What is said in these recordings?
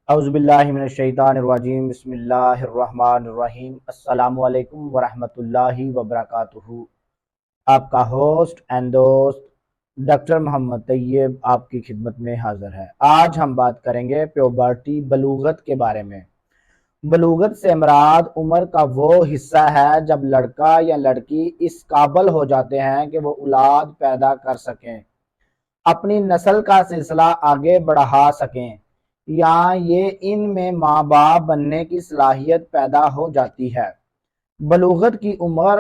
اعوذ باللہ من الشیطان الرجیم بسم اللہ الرحمن الرحیم السلام علیکم ورحمۃ اللہ وبرکاتہ۔ آپ کا ہوسٹ اینڈ دوست ڈاکٹر محمد طیب آپ کی خدمت میں حاضر ہے۔ آج ہم بات کریں گے پیوبرٹی بلوغت کے بارے میں۔ بلوغت سے مراد عمر کا وہ حصہ ہے جب لڑکا یا لڑکی اس قابل ہو جاتے ہیں کہ وہ اولاد پیدا کر سکیں، اپنی نسل کا سلسلہ آگے بڑھا سکیں، یا یہ ان میں ماں باپ بننے کی صلاحیت پیدا ہو جاتی ہے۔ بلوغت کی عمر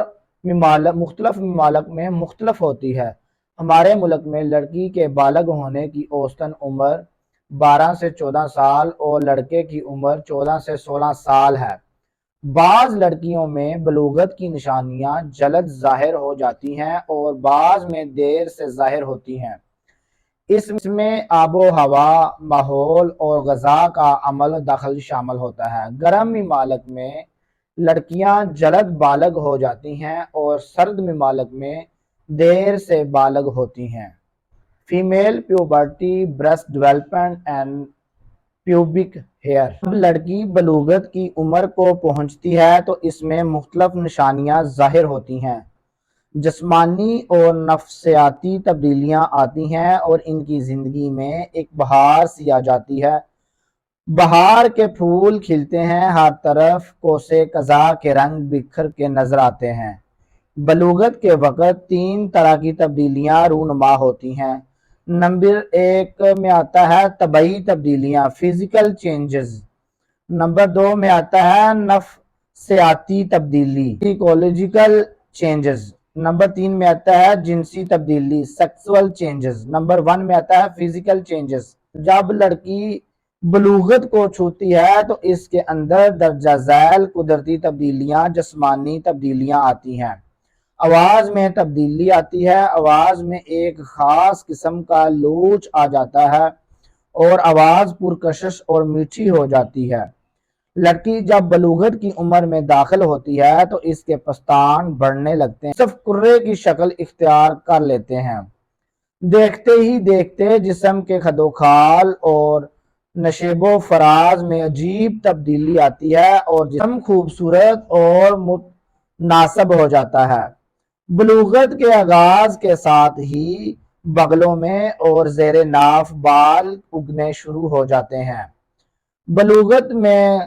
مختلف ممالک میں مختلف ہوتی ہے۔ ہمارے ملک میں لڑکی کے بالغ ہونے کی اوسطاً عمر 12 سے 14 سال اور لڑکے کی عمر 14 سے 16 سال ہے۔ بعض لڑکیوں میں بلوغت کی نشانیاں جلد ظاہر ہو جاتی ہیں اور بعض میں دیر سے ظاہر ہوتی ہیں۔ اس میں آب و ہوا، ماحول اور غذا کا عمل دخل شامل ہوتا ہے۔ گرم ممالک میں لڑکیاں جلد بالغ ہو جاتی ہیں اور سرد ممالک میں دیر سے بالغ ہوتی ہیں۔ Female puberty, breast development and pubic hair. جب لڑکی بلوغت کی عمر کو پہنچتی ہے تو اس میں مختلف نشانیاں ظاہر ہوتی ہیں۔ جسمانی اور نفسیاتی تبدیلیاں آتی ہیں اور ان کی زندگی میں ایک بہار سی آ جاتی ہے۔ بہار کے پھول کھلتے ہیں، ہر طرف کوسے قزح کے رنگ بکھر کے نظر آتے ہیں۔ بلوغت کے وقت 3 طرح کی تبدیلیاں رونما ہوتی ہیں۔ نمبر 1 میں آتا ہے طبعی تبدیلیاں، فزیکل چینجز۔ نمبر 2 میں آتا ہے نفسیاتی تبدیلی، سائیکولوجیکل چینجز۔ نمبر 3 میں آتا ہے جنسی تبدیلی، سیکسول چینجز۔ نمبر 1 میں آتا ہے فزیکل چینجز۔ جب لڑکی بلوغت کو چھوتی ہے تو اس کے اندر درجہ ذیل قدرتی تبدیلیاں، جسمانی تبدیلیاں آتی ہیں۔ آواز میں تبدیلی آتی ہے، آواز میں ایک خاص قسم کا لوچ آ جاتا ہے اور آواز پرکشش اور میٹھی ہو جاتی ہے۔ لڑکی جب بلوغت کی عمر میں داخل ہوتی ہے تو اس کے پستان بڑھنے لگتے ہیں، صرف کرے کی شکل اختیار کر لیتے ہیں۔ دیکھتے ہی دیکھتے جسم کے خد و خال اور نشیب و فراز میں عجیب تبدیلی آتی ہے اور جسم خوبصورت اور متناسب ہو جاتا ہے۔ بلوغت کے آغاز کے ساتھ ہی بغلوں میں اور زیر ناف بال اگنے شروع ہو جاتے ہیں۔ بلوغت میں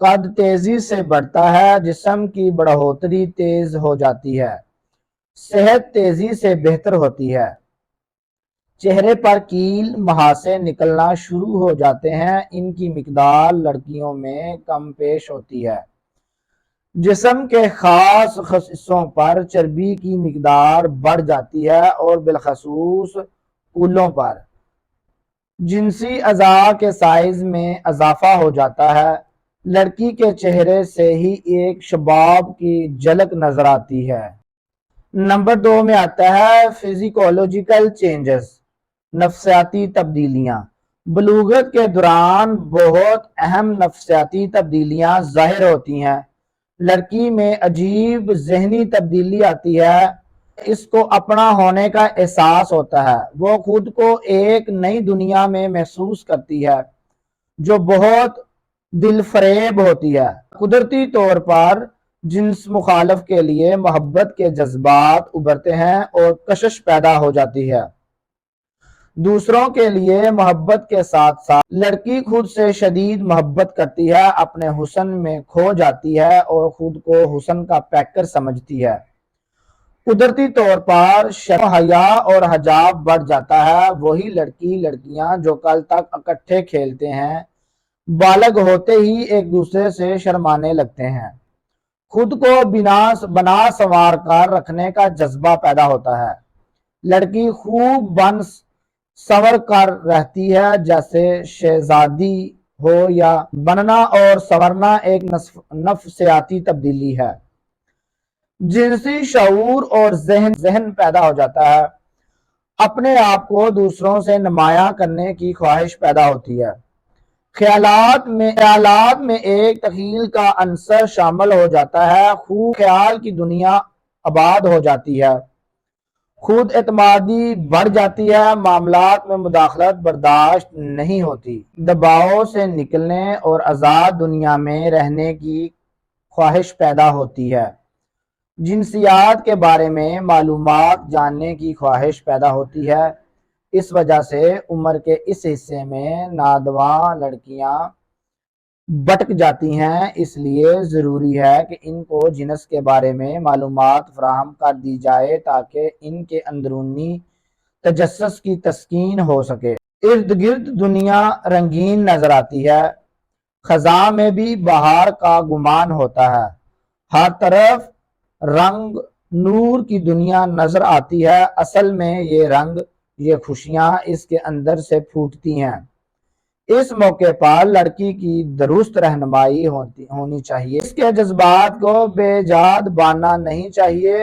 قد تیزی سے بڑھتا ہے، جسم کی بڑھوتری تیز ہو جاتی ہے، صحت تیزی سے بہتر ہوتی ہے، چہرے پر کیل مہاسے نکلنا شروع ہو جاتے ہیں۔ ان کی مقدار لڑکیوں میں کم پیش ہوتی ہے۔ جسم کے خاص حصوں پر چربی کی مقدار بڑھ جاتی ہے اور بالخصوص کولوں پر جنسی اعضاء کے سائز میں اضافہ ہو جاتا ہے۔ لڑکی کے چہرے سے ہی ایک شباب کی جھلک نظر آتی ہے۔ نمبر 2 میں آتا ہے فزیکولوجیکل چینجز، نفسیاتی تبدیلیاں۔ بلوغت کے دوران بہت اہم نفسیاتی تبدیلیاں ظاہر ہوتی ہیں۔ لڑکی میں عجیب ذہنی تبدیلی آتی ہے، اس کو اپنا ہونے کا احساس ہوتا ہے، وہ خود کو ایک نئی دنیا میں محسوس کرتی ہے جو بہت دل فریب ہوتی ہے۔ قدرتی طور پر جنس مخالف کے لیے محبت کے جذبات ابھرتے ہیں اور کشش پیدا ہو جاتی ہے۔ دوسروں کے لیے محبت کے ساتھ ساتھ لڑکی خود سے شدید محبت کرتی ہے، اپنے حسن میں کھو جاتی ہے اور خود کو حسن کا پیکر سمجھتی ہے۔ قدرتی طور پر شرم، حیا اور حجاب بڑھ جاتا ہے۔ وہی لڑکیاں جو کل تک اکٹھے کھیلتے ہیں، بالغ ہوتے ہی ایک دوسرے سے شرمانے لگتے ہیں۔ خود کو بنا سنوار کر رکھنے کا جذبہ پیدا ہوتا ہے۔ لڑکی خوب بن سنور کر رہتی ہے، جیسے شہزادی ہو، یا بننا اور سنورنا ایک نفسیاتی تبدیلی ہے۔ جنسی شعور اور ذہن پیدا ہو جاتا ہے، اپنے آپ کو دوسروں سے نمایاں کرنے کی خواہش پیدا ہوتی ہے۔ خیالات میں ایک تخیل کا عنصر شامل ہو جاتا ہے، خوب خیال کی دنیا آباد ہو جاتی ہے خود اعتمادی بڑھ جاتی ہے، معاملات میں مداخلت برداشت نہیں ہوتی، دباؤ سے نکلنے اور آزاد دنیا میں رہنے کی خواہش پیدا ہوتی ہے، جنسیات کے بارے میں معلومات جاننے کی خواہش پیدا ہوتی ہے۔ اس وجہ سے عمر کے اس حصے میں نوجوان لڑکیاں بھٹک جاتی ہیں، اس لیے ضروری ہے کہ ان کو جنس کے بارے میں معلومات فراہم کر دی جائے تاکہ ان کے اندرونی تجسس کی تسکین ہو سکے۔ ارد گرد دنیا رنگین نظر آتی ہے، خزاں میں بھی بہار کا گمان ہوتا ہے، ہر طرف رنگ نور کی دنیا نظر آتی ہے، اصل میں یہ رنگ، یہ خوشیاں اس کے اندر سے پھوٹتی ہیں۔ اس موقع پر لڑکی کی درست رہنمائی ہونی چاہیے، اس کے جذبات کو بے جاد بانا نہیں چاہیے،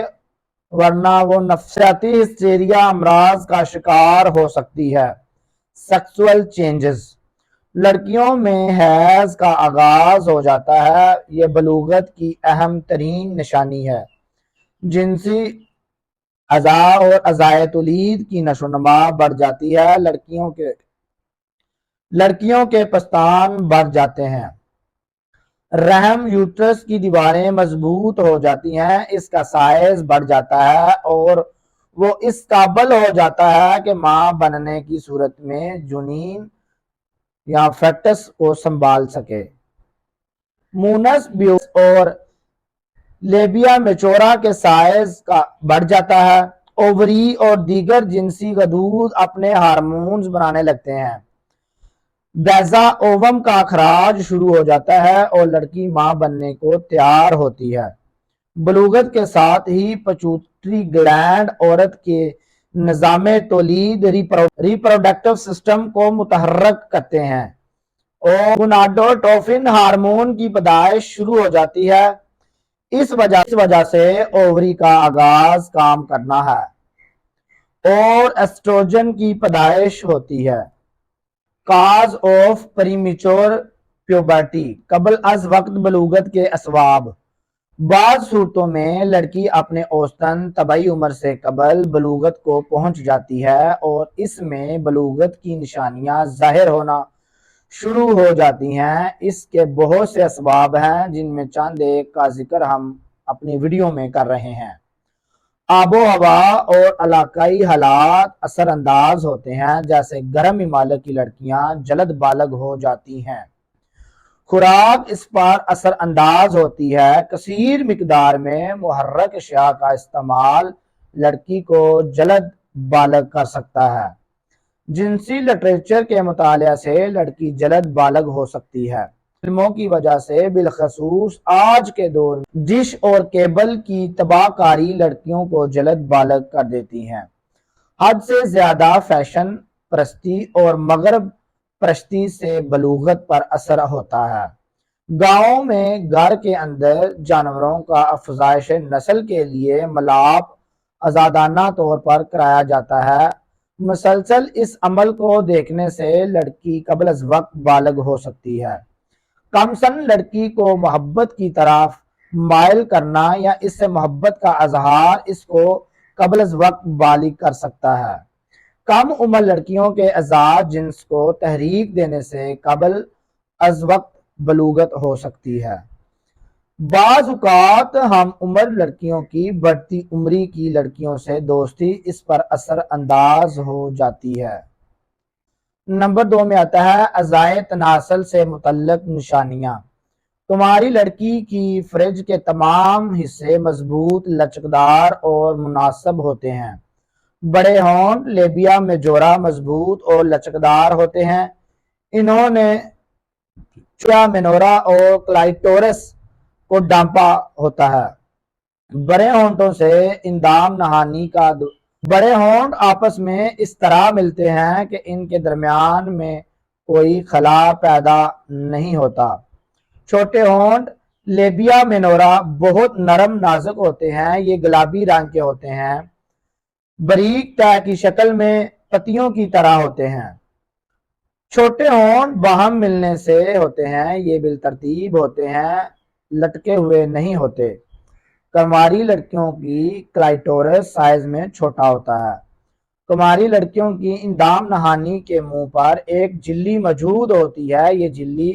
ورنہ وہ نفسیاتی ہسٹیریا امراض کا شکار ہو سکتی ہے۔ سیکسول چینجز، لڑکیوں میں حیض کا آغاز ہو جاتا ہے، یہ بلوغت کی اہم ترین نشانی ہے۔ جنسی اعضاء اور اعضائے تولید کی نشو و نما بڑھ جاتی ہے، لڑکیوں کے پستان بڑھ جاتے ہیں، رحم یوٹرس کی دیواریں مضبوط ہو جاتی ہیں، اس کا سائز بڑھ جاتا ہے اور وہ اس قابل ہو جاتا ہے کہ ماں بننے کی صورت میں جنین یا فیٹس کو سنبھال سکے۔ مونس بیوس اور لیبیا میچورا کے سائز کا بڑھ جاتا ہے، اووری اور دیگر جنسی غدود اپنے ہارمونز بنانے لگتے ہیں، بیضہ اووم کا اخراج شروع ہو جاتا ہے اور لڑکی ماں بننے کو تیار ہوتی ہے۔ بلوغت کے ساتھ ہی پچوٹری گلینڈ عورت کے نظام تولید ریپروڈکٹیو سسٹم کو متحرک کرتے ہیں اور گوناڈوٹروفن ہارمون کی پیدائش شروع ہو جاتی ہے، اس وجہ سے اووری کا آغاز کام کرنا ہے اور ایسٹروجن کی پیدائش ہوتی ہے۔ کاز آف پریمیچور پیوبرٹی، قبل از وقت بلوغت کے اسباب۔ بعض صورتوں میں لڑکی اپنے اوسطاً طبعی عمر سے قبل بلوغت کو پہنچ جاتی ہے اور اس میں بلوغت کی نشانیاں ظاہر ہونا شروع ہو جاتی ہیں۔ اس کے بہت سے اسباب ہیں، جن میں چند ایک کا ذکر ہم اپنی ویڈیو میں کر رہے ہیں۔ آب و ہوا اور علاقائی حالات اثر انداز ہوتے ہیں، جیسے گرم ممالک کی لڑکیاں جلد بالغ ہو جاتی ہیں، خوراک اس پر اثر انداز ہوتی ہے، کثیر مقدار میں محرک اشیاء کا استعمال لڑکی کو جلد بالغ کر سکتا ہے۔ جنسی لٹریچر کے مطالعہ سے لڑکی جلد بالغ ہو سکتی ہے۔ فلموں کی وجہ سے، بالخصوص آج کے دور میں ڈش اور کیبل کی تباہ کاری لڑکیوں کو جلد بالغ کر دیتی ہے۔ حد سے زیادہ فیشن پرستی اور مغرب پرستی سے بلوغت پر اثر ہوتا ہے۔ گاؤں میں گھر کے اندر جانوروں کا افزائش نسل کے لیے ملاپ آزادانہ طور پر کرایا جاتا ہے، مسلسل اس عمل کو دیکھنے سے لڑکی قبل از وقت بالغ ہو سکتی ہے۔ کم سن لڑکی کو محبت کی طرف مائل کرنا یا اس سے محبت کا اظہار اس کو قبل از وقت بالغ کر سکتا ہے۔ کم عمر لڑکیوں کے اعضاء جنس کو تحریک دینے سے قبل از وقت بلوغت ہو سکتی ہے۔ بعض اوقات ہم عمر لڑکیوں کی بڑھتی عمری کی لڑکیوں سے دوستی اس پر اثر انداز ہو جاتی ہے۔ نمبر 2 میں آتا ہے اعضائے تناسل سے متعلق نشانیاں۔ تمہاری لڑکی کی فریج کے تمام حصے مضبوط، لچکدار اور مناسب ہوتے ہیں۔ بڑے ہونٹ لیبیا میجورا مضبوط اور لچکدار ہوتے ہیں، انہوں نے چیا مینورا اور کلائٹورس کو ڈھانپا ہوتا ہے۔ بڑے ہونٹوں سے اندام نہانی کا بڑے ہونٹ آپس میں اس طرح ملتے ہیں کہ ان کے درمیان میں کوئی خلا پیدا نہیں ہوتا۔ چھوٹے ہونٹ لیبیا مینورا بہت نرم نازک ہوتے ہیں، یہ گلابی رنگ کے ہوتے ہیں، باریک تہ کی شکل میں پتیوں کی طرح ہوتے ہیں۔ چھوٹے ہونٹ باہم ملنے سے ہوتے ہیں، یہ بالترتیب ہوتے ہیں، لٹکے ہوئے نہیں ہوتے۔ کماری لڑکیوں کی کلائٹورس سائز میں چھوٹا ہوتا ہے۔ کماری لڑکیوں کی اندام نہانی کے منہ پر ایک جھلی موجود ہوتی ہے، یہ جھلی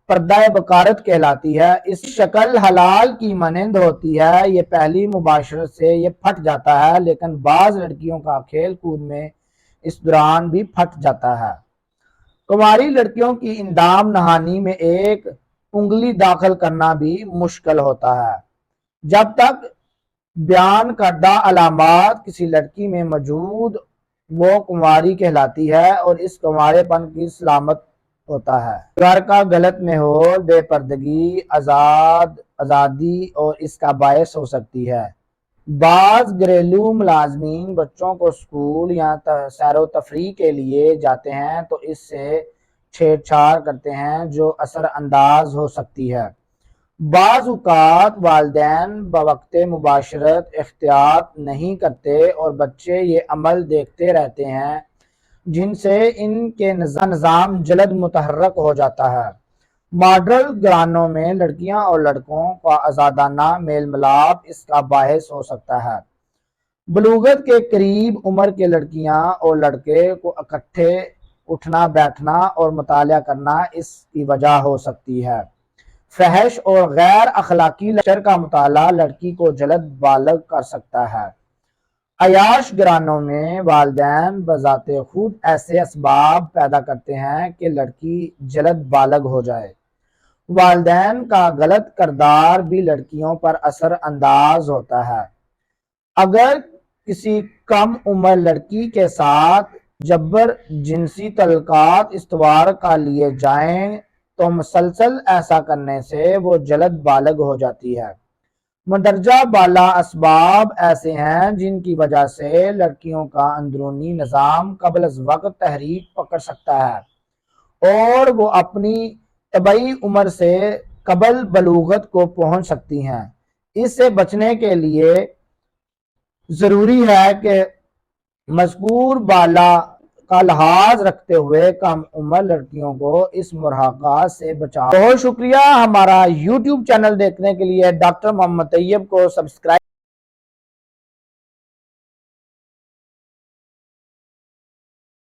پردہ بکارت کہلاتی ہے۔ اس شکل حلال کی مانند ہوتی ہے، یہ پہلی مباشرت سے یہ پھٹ جاتا ہے، لیکن بعض لڑکیوں کا کھیل کود میں اس دوران بھی پھٹ جاتا ہے۔ کماری لڑکیوں کی اندام نہانی میں ایک انگلی داخل کرنا بھی مشکل ہوتا ہے۔ جب تک بیان کردہ علامات کسی لڑکی میں موجود وہ کماری کہلاتی ہے اور اس کنوارے پن کی سلامت ہوتا ہے۔ گھر کا غلط ماحول، بے پردگی، آزادی اور اس کا باعث ہو سکتی ہے۔ بعض گھریلو ملازمین بچوں کو اسکول یا سیر و تفریح کے لیے جاتے ہیں تو اس سے چھیڑ چھاڑ کرتے ہیں جو اثر انداز ہو سکتی ہے۔ بعض اوقات والدین بوقت مباشرت احتیاط نہیں کرتے اور بچے یہ عمل دیکھتے رہتے ہیں، جن سے ان کے نظام جلد متحرک ہو جاتا ہے۔ ماڈرن گھرانوں میں لڑکیاں اور لڑکوں کا آزادانہ میل ملاپ اس کا باعث ہو سکتا ہے۔ بلوغت کے قریب عمر کے لڑکیاں اور لڑکے کو اکٹھے اٹھنا بیٹھنا اور مطالعہ کرنا اس کی وجہ ہو سکتی ہے۔ فحش اور غیر اخلاقی لیکچر کا مطالعہ لڑکی کو جلد بالغ کر سکتا ہے۔ عیاش گھرانوں میں والدین بذات خود ایسے اسباب پیدا کرتے ہیں کہ لڑکی جلد بالغ ہو جائے۔ والدین کا غلط کردار بھی لڑکیوں پر اثر انداز ہوتا ہے۔ اگر کسی کم عمر لڑکی کے ساتھ جبر جنسی تعلقات استوار کر لیے جائیں تو مسلسل ایسا کرنے سے وہ جلد بالغ ہو جاتی ہے۔ مندرجہ بالا اسباب ایسے ہیں جن کی وجہ سے لڑکیوں کا اندرونی نظام قبل از وقت تحریک پکڑ سکتا ہے اور وہ اپنی طبعی عمر سے قبل بلوغت کو پہنچ سکتی ہیں۔ اس سے بچنے کے لیے ضروری ہے کہ مذکور بالا کا لحاظ رکھتے ہوئے کم عمر لڑکیوں کو اس مراحقہ سے بچا۔ بہت شکریہ ہمارا یوٹیوب چینل دیکھنے کے لیے۔ ڈاکٹر محمد طیب کو سبسکرائب